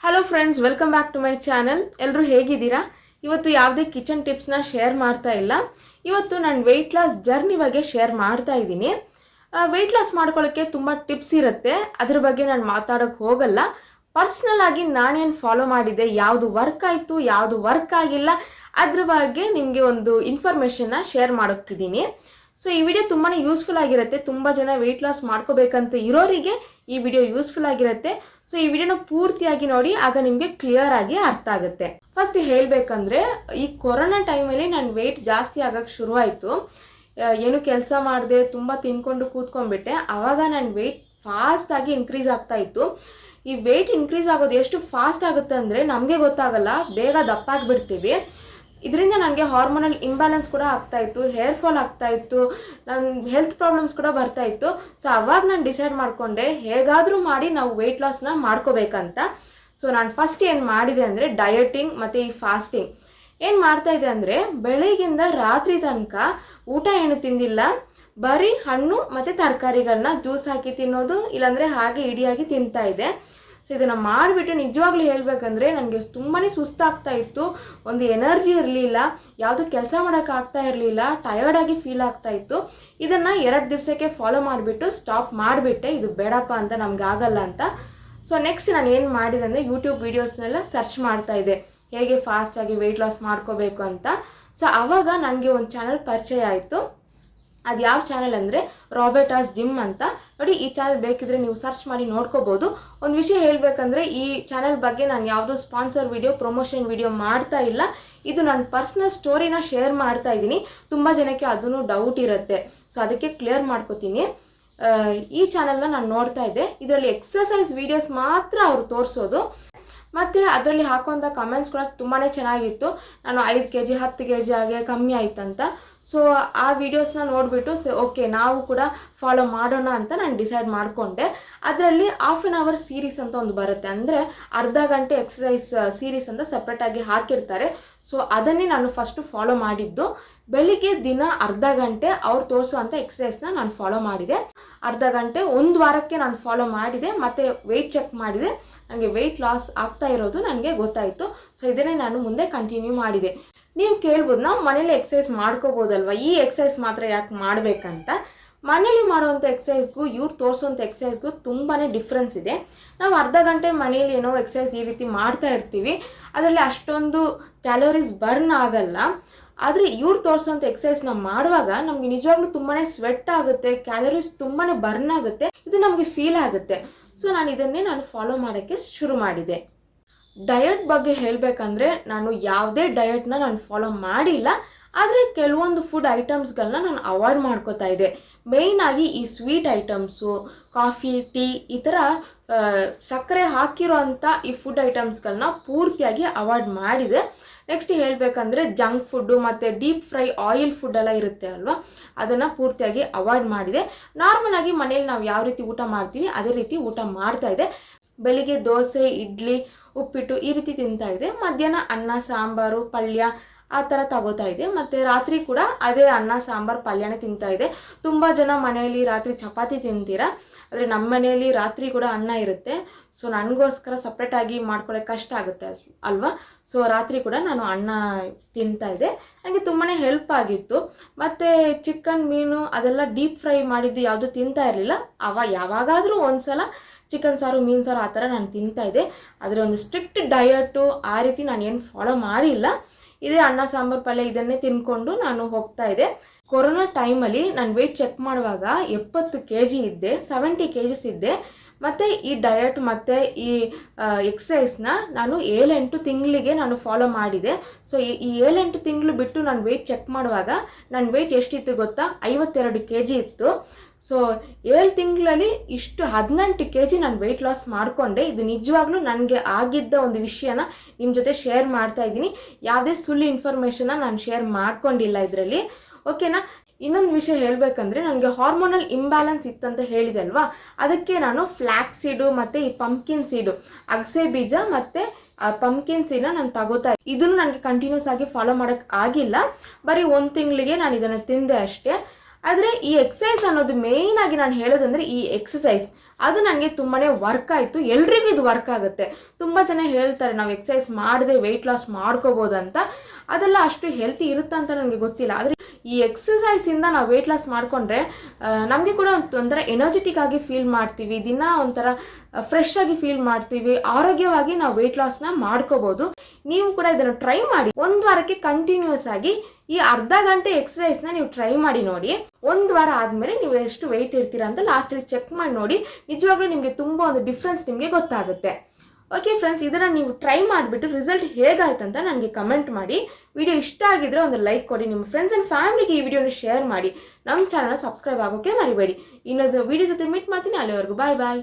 Hello friends, welcome back to my channel. ಎಲ್ಲರೂ ಹೇಗಿದ್ದೀರಾ? ಇವತ್ತು ಯಾವುದೇ ಕಿಚನ್ ಟಿಪ್ಸ್ನ ಶೇರ್ ಮಾಡ್ತಾ ಇಲ್ಲ. ಇವತ್ತು ನಾನು ವೆಯ್ಟ್ ಲಾಸ್ ಜರ್ನಿ ಬಗ್ಗೆ ಶೇರ್ ಮಾಡ್ತಾ ಇದ್ದೀನಿ. ವೆಯ್ಟ್ ಲಾಸ್ ಮಾಡ್ಕೊಳ್ಳೋಕ್ಕೆ ತುಂಬ ಟಿಪ್ಸ್ ಇರುತ್ತೆ, ಅದ್ರ ಬಗ್ಗೆ ನಾನು ಮಾತಾಡೋಕ್ಕೆ ಹೋಗಲ್ಲ. ಪರ್ಸ್ನಲ್ ಆಗಿ ನಾನೇನು ಫಾಲೋ ಮಾಡಿದ್ದೆ, ಯಾವುದು ವರ್ಕ್ ಆಯಿತು ಯಾವುದು ವರ್ಕ್ ಆಗಿಲ್ಲ, ಅದ್ರ ಬಗ್ಗೆ ನಿಮಗೆ ಒಂದು ಇನ್ಫಾರ್ಮೇಷನ್ನ ಶೇರ್ ಮಾಡೋಕ್ಕಿದ್ದೀನಿ. ಸೊ ಈ ವಿಡಿಯೋ ತುಂಬಾ ಯೂಸ್ಫುಲ್ ಆಗಿರುತ್ತೆ. ತುಂಬ ಜನ ವೆಯ್ಟ್ ಲಾಸ್ ಮಾಡ್ಕೋಬೇಕಂತ ಇರೋರಿಗೆ ಈ ವಿಡಿಯೋ ಯೂಸ್ಫುಲ್ ಆಗಿರುತ್ತೆ. ಸೊ ಈ ವಿಡಿಯೋನ ಪೂರ್ತಿಯಾಗಿ ನೋಡಿ, ಆಗ ನಿಮಗೆ ಕ್ಲಿಯರ್ ಆಗಿ ಅರ್ಥ ಆಗುತ್ತೆ. ಫಸ್ಟ್ ಹೇಳಬೇಕಂದ್ರೆ, ಈ ಕೊರೋನಾ ಟೈಮಲ್ಲಿ ನನ್ನ ವೆಯ್ಟ್ ಜಾಸ್ತಿ ಆಗೋಕ್ಕೆ ಶುರುವಾಯಿತು. ಏನು ಕೆಲಸ ಮಾಡಿದೆ, ತುಂಬ ತಿನ್ಕೊಂಡು ಕೂತ್ಕೊಂಡ್ಬಿಟ್ಟೆ. ಆವಾಗ ನನ್ನ ವೆಯ್ಟ್ ಫಾಸ್ಟಾಗಿ ಇನ್ಕ್ರೀಸ್ ಆಗ್ತಾ ಇತ್ತು. ಈ ವೆಯ್ಟ್ ಇನ್ಕ್ರೀಸ್ ಆಗೋದು ಎಷ್ಟು ಫಾಸ್ಟ್ ಆಗುತ್ತೆ ಅಂದರೆ ನಮಗೆ ಗೊತ್ತಾಗಲ್ಲ, ಬೇಗ ದಪ್ಪ ಆಗಿಬಿಡ್ತೀವಿ. ಇದರಿಂದ ನನಗೆ ಹಾರ್ಮೋನಲ್ ಇಂಬ್ಯಾಲೆನ್ಸ್ ಕೂಡ ಆಗ್ತಾ ಇತ್ತು, ಹೇರ್ ಫಾಲ್ ಆಗ್ತಾ ಇತ್ತು, ನನ್ನ ಹೆಲ್ತ್ ಪ್ರಾಬ್ಲಮ್ಸ್ ಕೂಡ ಬರ್ತಾ ಇತ್ತು. ಸೊ ಅವಾಗ ನಾನು ಡಿಸೈಡ್ ಮಾಡಿಕೊಂಡೆ, ಹೇಗಾದರೂ ಮಾಡಿ ನಾವು ವೆಯ್ಟ್ ಲಾಸ್ನ ಮಾಡ್ಕೋಬೇಕಂತ. ಸೊ ನಾನು ಫಸ್ಟ್ ಏನು ಮಾಡಿದೆ ಅಂದರೆ ಡಯಟಿಂಗ್ ಮತ್ತು ಈ ಫಾಸ್ಟಿಂಗ್ ಏನು ಮಾಡ್ತಾಯಿದ್ದೆ ಅಂದರೆ, ಬೆಳಗ್ಗಿಂದ ರಾತ್ರಿ ತನಕ ಊಟ ಏನು ತಿಂದಿಲ್ಲ, ಬರೀ ಹಣ್ಣು ಮತ್ತು ತರಕಾರಿಗಳನ್ನ ಜ್ಯೂಸ್ ಹಾಕಿ ತಿನ್ನೋದು, ಇಲ್ಲಾಂದರೆ ಹಾಗೆ ಇಡಿಯಾಗಿ ತಿಂತಾ ಇದ್ದೆ. ಸೊ ಇದನ್ನು ಮಾಡಿಬಿಟ್ಟು ನಿಜವಾಗ್ಲೂ ಹೇಳಬೇಕಂದ್ರೆ ನನಗೆ ತುಂಬಾ ಸುಸ್ತಾಗ್ತಾ ಇತ್ತು, ಒಂದು ಎನರ್ಜಿ ಇರಲಿಲ್ಲ, ಯಾವುದು ಕೆಲಸ ಮಾಡೋಕ್ಕಾಗ್ತಾ ಇರಲಿಲ್ಲ, ಟಯರ್ಡಾಗಿ ಫೀಲ್ ಆಗ್ತಾ ಇತ್ತು. ಇದನ್ನು 2 ದಿವಸಕ್ಕೆ ಫಾಲೋ ಮಾಡಿಬಿಟ್ಟು ಸ್ಟಾಪ್ ಮಾಡಿಬಿಟ್ಟೆ, ಇದು ಬೇಡಪ್ಪ ಅಂತ ನಮ್ಗೆ ಆಗಲ್ಲ ಅಂತ. ಸೊ ನೆಕ್ಸ್ಟ್ ನಾನು ಏನು ಮಾಡಿದೆ ಅಂದರೆ, ಯೂಟ್ಯೂಬ್ ವೀಡಿಯೋಸ್ನೆಲ್ಲ ಸರ್ಚ್ ಮಾಡ್ತಾ ಇದ್ದೆ, ಹೇಗೆ ಫಾಸ್ಟಾಗಿ ವೆಯ್ಟ್ ಲಾಸ್ ಮಾಡ್ಕೋಬೇಕು ಅಂತ. ಸೊ ಆವಾಗ ನನಗೆ ಒಂದು ಚಾನಲ್ ಪರಿಚಯ ಆಯಿತು. ಅದು ಯಾವ ಚಾನಲ್ ಅಂದರೆ ರಾಬರ್ಟಾಸ್ ಜಿಮ್ ಅಂತ. ನೋಡಿ, ಈ ಚಾನಲ್ ಬೇಕಿದ್ರೆ ನೀವು ಸರ್ಚ್ ಮಾಡಿ ನೋಡ್ಕೋಬೋದು. ಒಂದು ವಿಷಯ ಹೇಳಬೇಕಂದ್ರೆ, ಈ ಚಾನಲ್ ಬಗ್ಗೆ ನಾನು ಯಾವುದೋ ಸ್ಪಾನ್ಸರ್ ವಿಡಿಯೋ, ಪ್ರಮೋಷನ್ ವಿಡಿಯೋ ಮಾಡ್ತಾ ಇಲ್ಲ. ಇದು ನನ್ನ ಪರ್ಸ್ನಲ್ ಸ್ಟೋರಿನ ಶೇರ್ ಮಾಡ್ತಾ ಇದ್ದೀನಿ. ತುಂಬ ಜನಕ್ಕೆ ಅದೂ ಡೌಟ್ ಇರುತ್ತೆ, ಸೊ ಅದಕ್ಕೆ ಕ್ಲಿಯರ್ ಮಾಡ್ಕೋತೀನಿ. ಈ ಚಾನಲ್ನ ನಾನು ನೋಡ್ತಾ ಇದ್ದೆ. ಇದರಲ್ಲಿ ಎಕ್ಸಸೈಸ್ ವೀಡಿಯೋಸ್ ಮಾತ್ರ ಅವರು ತೋರಿಸೋದು, ಮತ್ತು ಅದರಲ್ಲಿ ಹಾಕುವಂಥ ಕಮೆಂಟ್ಸ್ ಕೂಡ ತುಂಬಾ ಚೆನ್ನಾಗಿತ್ತು. ನಾನು 5 kg 10 kg ಹಾಗೆ ಕಮ್ಮಿ ಆಯ್ತಂತ. ಸೊ ಆ ವಿಡಿಯೋಸ್ನ ನೋಡಿಬಿಟ್ಟು ಓಕೆ, ನಾವು ಕೂಡ ಫಾಲೋ ಮಾಡೋಣ ಅಂತ ನಾನು ಡಿಸೈಡ್ ಮಾಡಿಕೊಂಡೆ. ಅದರಲ್ಲಿ 1/2 hour ಸೀರೀಸ್ ಅಂತ ಒಂದು ಬರುತ್ತೆ, ಅಂದರೆ ಅರ್ಧ ಗಂಟೆ ಎಕ್ಸಸೈಸ್ ಸೀರೀಸ್ ಅಂತ ಸಪ್ರೇಟಾಗಿ ಹಾಕಿರ್ತಾರೆ. ಸೊ ಅದನ್ನೇ ನಾನು ಫಸ್ಟು ಫಾಲೋ ಮಾಡಿದ್ದು. ಬೆಳಿಗ್ಗೆ ದಿನ ಅರ್ಧ ಗಂಟೆ ಅವ್ರು ತೋರಿಸೋವಂಥ ಎಕ್ಸಸೈಸ್ನ ನಾನು ಫಾಲೋ ಮಾಡಿದೆ. ಅರ್ಧ ಗಂಟೆ 1 ವಾರಕ್ಕೆ ನಾನು ಫಾಲೋ ಮಾಡಿದೆ, ಮತ್ತು ವೆಯ್ಟ್ ಚೆಕ್ ಮಾಡಿದೆ. ನನಗೆ ವೆಯ್ಟ್ ಲಾಸ್ ಆಗ್ತಾ ಇರೋದು ನನಗೆ ಗೊತ್ತಾಯಿತು. ಸೊ ಇದನ್ನೇ ನಾನು ಮುಂದೆ ಕಂಟಿನ್ಯೂ ಮಾಡಿದೆ. ನೀವು ಕೇಳ್ಬೋದು, ನಾವು ಮನೇಲಿ ಎಕ್ಸಸೈಸ್ ಮಾಡ್ಕೋಬೋದಲ್ವ, ಈ ಎಕ್ಸಸೈಸ್ ಮಾತ್ರ ಯಾಕೆ ಮಾಡಬೇಕಂತ. ಮನೇಲಿ ಮಾಡೋವಂಥ ಎಕ್ಸಸೈಸ್ಗೂ ಇವ್ರು ತೋರಿಸೋವಂಥ ಎಕ್ಸಸೈಸ್ಗೂ ತುಂಬಾ ಡಿಫ್ರೆನ್ಸ್ ಇದೆ. ನಾವು ಅರ್ಧ ಗಂಟೆ ಮನೇಲಿ ಏನೋ ಎಕ್ಸಸೈಸ್ ಈ ರೀತಿ ಮಾಡ್ತಾ ಇರ್ತೀವಿ, ಅದರಲ್ಲಿ ಅಷ್ಟೊಂದು ಕ್ಯಾಲೋರೀಸ್ ಬರ್ನ್ ಆಗಲ್ಲ. ಆದರೆ ಇವ್ರು ತೋರಿಸೋವಂಥ ಎಕ್ಸಸೈಸ್ನ ಮಾಡುವಾಗ ನಮಗೆ ನಿಜವಾಗ್ಲೂ ತುಂಬಾ ಸ್ವೆಟ್ ಆಗುತ್ತೆ, ಕ್ಯಾಲೋರೀಸ್ ತುಂಬಾ ಬರ್ನ್ ಆಗುತ್ತೆ, ಇದು ನಮಗೆ ಫೀಲ್ ಆಗುತ್ತೆ. ಸೊ ನಾನು ಫಾಲೋ ಮಾಡೋಕ್ಕೆ ಶುರು ಮಾಡಿದೆ. ಡಯಟ್ ಬಗ್ಗೆ ಹೇಳಬೇಕಂದ್ರೆ, ನಾನು ಯಾವುದೇ ಡಯಟ್ನ ನಾನು ಫಾಲೋ ಮಾಡಿಲ್ಲ, ಆದರೆ ಕೆಲವೊಂದು ಫುಡ್ ಐಟಮ್ಸ್ಗಳನ್ನ ನಾನು ಅವಾಯ್ಡ್ ಮಾಡ್ಕೋತಾ ಇದ್ದೆ. ಮೇಯ್ನಾಗಿ ಈ ಸ್ವೀಟ್ ಐಟಮ್ಸು, ಕಾಫಿ, ಟೀ, ಈ ಥರ ಸಕ್ಕರೆ ಹಾಕಿರೋ ಅಂಥ ಈ ಫುಡ್ ಐಟಮ್ಸ್ಗಳನ್ನ ಪೂರ್ತಿಯಾಗಿ ಅವಾಯ್ಡ್ ಮಾಡಿದೆ. ನೆಕ್ಸ್ಟ್ ಹೇಳಬೇಕಂದ್ರೆ, ಜಂಕ್ ಫುಡ್ಡು ಮತ್ತು ಡೀಪ್ ಫ್ರೈ ಆಯಿಲ್ ಫುಡ್ಡೆಲ್ಲ ಇರುತ್ತೆ ಅಲ್ವಾ, ಅದನ್ನು ಪೂರ್ತಿಯಾಗಿ ಅವಾಯ್ಡ್ ಮಾಡಿದೆ. ನಾರ್ಮಲಾಗಿ ಮನೇಲಿ ನಾವು ಯಾವ ರೀತಿ ಊಟ ಮಾಡ್ತೀವಿ ಅದೇ ರೀತಿ ಊಟ ಮಾಡ್ತಾ ಇದೆ. ಬೆಳಿಗ್ಗೆ ದೋಸೆ, ಇಡ್ಲಿ, ಉಪ್ಪಿಟ್ಟು ಈ ರೀತಿ ತಿಂತಾ ಇದೆ. ಮಧ್ಯಾಹ್ನ ಅನ್ನ, ಸಾಂಬಾರು, ಪಲ್ಯ ಆ ಥರ ತಗೋತಾ ಇದೆ. ಮತ್ತು ರಾತ್ರಿ ಕೂಡ ಅದೇ ಅನ್ನ, ಸಾಂಬಾರು, ಪಲ್ಯನೇ ತಿಂತಾ ಇದೆ. ತುಂಬ ಜನ ಮನೆಯಲ್ಲಿ ರಾತ್ರಿ ಚಪಾತಿ ತಿಂತೀರಾ, ಆದರೆ ನಮ್ಮ ಮನೆಯಲ್ಲಿ ರಾತ್ರಿ ಕೂಡ ಅನ್ನ ಇರುತ್ತೆ. ಸೊ ನನಗೋಸ್ಕರ ಸಪ್ರೇಟಾಗಿ ಮಾಡ್ಕೊಳ್ಳೋಕೆ ಕಷ್ಟ ಆಗುತ್ತೆ ಅಲ್ವಾ. ಸೊ ರಾತ್ರಿ ಕೂಡ ನಾನು ಅನ್ನ ತಿಂತಾ ಇದ್ದೆ. ನನಗೆ ತುಂಬಾ ಹೆಲ್ಪ್ ಆಗಿತ್ತು. ಮತ್ತು ಚಿಕನ್, ಮೀನು ಅದೆಲ್ಲ ಡೀಪ್ ಫ್ರೈ ಮಾಡಿದ್ದು ಯಾವುದು ತಿಂತಾ ಇರಲಿಲ್ಲ. ಯಾವಾಗಾದರೂ ಒಂದು ಸಲ ಚಿಕನ್ ಸಾರು, ಮೀನು ಸಾರು ಆ ಥರ ನಾನು ತಿಂತಾ ಇದ್ದೆ. ಆದರೆ ಒಂದು ಸ್ಟ್ರಿಕ್ಟ್ ಡಯಟು ಆ ರೀತಿ ನಾನು ಏನು ಫಾಲೋ ಮಾಡಿಲ್ಲ. ಇದೇ ಅನ್ನ, ಸಾಂಬಾರು, ಪಲ್ಯ ಇದನ್ನೇ ತಿನ್ಕೊಂಡು ನಾನು ಹೋಗ್ತಾ ಇದ್ದೆ. ಕೊರೋನಾ ಟೈಮಲ್ಲಿ ನಾನು ವೆಯ್ಟ್ ಚೆಕ್ ಮಾಡುವಾಗ 70 kg ಇದ್ದೆ, 70 kgs ಇದ್ದೆ. ಮತ್ತು ಈ ಡಯಟ್ ಮತ್ತು ಈ ಎಕ್ಸಸೈಸ್ನ ನಾನು 7-8 ತಿಂಗಳಿಗೆ ನಾನು ಫಾಲೋ ಮಾಡಿದೆ. ಸೊ ಈ 7-8 ತಿಂಗಳು ಬಿಟ್ಟು ನಾನು ವೆಯ್ಟ್ ಚೆಕ್ ಮಾಡುವಾಗ ನನ್ನ ವೆಯ್ಟ್ ಎಷ್ಟಿತ್ತು ಗೊತ್ತಾ? 52 kg ಇತ್ತು. ಸೊ 7 ತಿಂಗಳಲ್ಲಿ ಇಷ್ಟು 18 kg ನಾನು ವೆಯ್ಟ್ ಲಾಸ್ ಮಾಡಿಕೊಂಡೆ. ಇದು ನಿಜವಾಗ್ಲೂ ನನಗೆ ಆಗಿದ್ದ ಒಂದು ವಿಷಯನ ನಿಮ್ಮ ಜೊತೆ ಶೇರ್ ಮಾಡ್ತಾ ಇದ್ದೀನಿ. ಯಾವುದೇ ಸುಳ್ಳು ಇನ್ಫಾರ್ಮೇಷನ್ನ ನಾನು ಶೇರ್ ಮಾಡ್ಕೊಂಡಿಲ್ಲ ಇದರಲ್ಲಿ, ಓಕೆನಾ. ಇನ್ನೊಂದು ವಿಷಯ ಹೇಳಬೇಕಂದ್ರೆ, ನನಗೆ ಹಾರ್ಮೋನಲ್ ಇಂಬ್ಯಾಲೆನ್ಸ್ ಇತ್ತಂತ ಹೇಳಿದೆ ಅಲ್ವಾ, ಅದಕ್ಕೆ ನಾನು ಫ್ಲ್ಯಾಕ್ಸ್ ಸೀಡು ಮತ್ತು ಈ ಪಂಪ್ಕಿನ್ ಸೀಡು, ಅಗಸೆ ಬೀಜ ಮತ್ತು ಪಂಪ್ಕಿನ್ ಸೀಡನ್ನ ನಾನು ತಗೋತಾ ಇದ್ದೆ. ಇದನ್ನು ನನಗೆ ಕಂಟಿನ್ಯೂಸ್ ಆಗಿ ಫಾಲೋ ಮಾಡೋಕ್ಕೆ ಆಗಿಲ್ಲ, ಬರೀ 1 ತಿಂಗಳಿಗೆ ನಾನು ಇದನ್ನು ತಿಂದೆ ಅಷ್ಟೇ. ಆದರೆ ಈ ಎಕ್ಸಸೈಸ್ ಅನ್ನೋದು ಮೇಯ್ನಾಗಿ ನಾನು ಹೇಳೋದಂದರೆ, ಈ ಎಕ್ಸಸೈಸ್ ಅದು ನನಗೆ ತುಂಬಾ ವರ್ಕ್ ಆಯಿತು. ಎಲ್ರಿಗೂ ಇದು ವರ್ಕ್ ಆಗುತ್ತೆ. ತುಂಬ ಜನ ಹೇಳ್ತಾರೆ ನಾವು ಎಕ್ಸಸೈಸ್ ಮಾಡದೆ ವೆಯ್ಟ್ ಲಾಸ್ ಮಾಡ್ಕೋಬೋದಂತ. ಅದೆಲ್ಲ ಅಷ್ಟು ಹೆಲ್ತಿ ಇರುತ್ತೆ ಅಂತ ನನಗೆ ಗೊತ್ತಿಲ್ಲ. ಆದರೆ ಈ ಎಕ್ಸಸೈಸಿಂದ ನಾವು ವೆಯ್ಟ್ ಲಾಸ್ ಮಾಡಿಕೊಂಡ್ರೆ ನಮಗೆ ಕೂಡ ಒಂಥರ ಎನರ್ಜೆಟಿಕ್ ಆಗಿ ಫೀಲ್ ಮಾಡ್ತೀವಿ, ದಿನ ಒಂಥರ ಫ್ರೆಶ್ ಆಗಿ ಫೀಲ್ ಮಾಡ್ತೀವಿ, ಆರೋಗ್ಯವಾಗಿ ನಾವು ವೆಯ್ಟ್ ಲಾಸ್ನ ಮಾಡ್ಕೋಬೋದು. ನೀವು ಕೂಡ ಇದನ್ನು ಟ್ರೈ ಮಾಡಿ. ಒಂದು ವಾರಕ್ಕೆ ಕಂಟಿನ್ಯೂಸ್ ಆಗಿ ಈ ಅರ್ಧ ಗಂಟೆ ಎಕ್ಸಸೈಸ್ನ ನೀವು ಟ್ರೈ ಮಾಡಿ ನೋಡಿ. ಒಂದು ವಾರ ಆದಮೇಲೆ ನೀವು ಎಷ್ಟು ವೆಯ್ಟ್ ಇರ್ತೀರಾ ಅಂತ ಲಾಸ್ಟಲ್ಲಿ ಚೆಕ್ ಮಾಡಿ ನೋಡಿ. ನಿಜವಾಗ್ಲೂ ನಿಮಗೆ ತುಂಬ ಒಂದು ಡಿಫ್ರೆನ್ಸ್ ನಿಮಗೆ ಗೊತ್ತಾಗುತ್ತೆ. ಓಕೆ ಫ್ರೆಂಡ್ಸ್, ಇದನ್ನು ನೀವು ಟ್ರೈ ಮಾಡಿಬಿಟ್ಟು ರಿಸಲ್ಟ್ ಹೇಗಾಯ್ತು ಅಂತ ನನಗೆ ಕಮೆಂಟ್ ಮಾಡಿ. ವಿಡಿಯೋ ಇಷ್ಟ ಆಗಿದ್ರೆ ಒಂದು ಲೈಕ್ ಕೊಡಿ. ನಿಮ್ಮ ಫ್ರೆಂಡ್ಸ್ ಆ್ಯಂಡ್ ಫ್ಯಾಮಿಲಿಗೆ ಈ ವಿಡಿಯೋನ ಶೇರ್ ಮಾಡಿ. ನಮ್ಮ ಚಾನಲ್ನ ಸಬ್ಸ್ಕ್ರೈಬ್ ಆಗೋಕ್ಕೆ ಮರಿಬೇಡಿ. ಇನ್ನೊಂದು ವಿಡಿಯೋ ಜೊತೆ ಮೀಟ್ ಮಾಡ್ತೀನಿ. ಅಲ್ಲಿವರೆಗೂ ಬಾಯ್ ಬಾಯ್.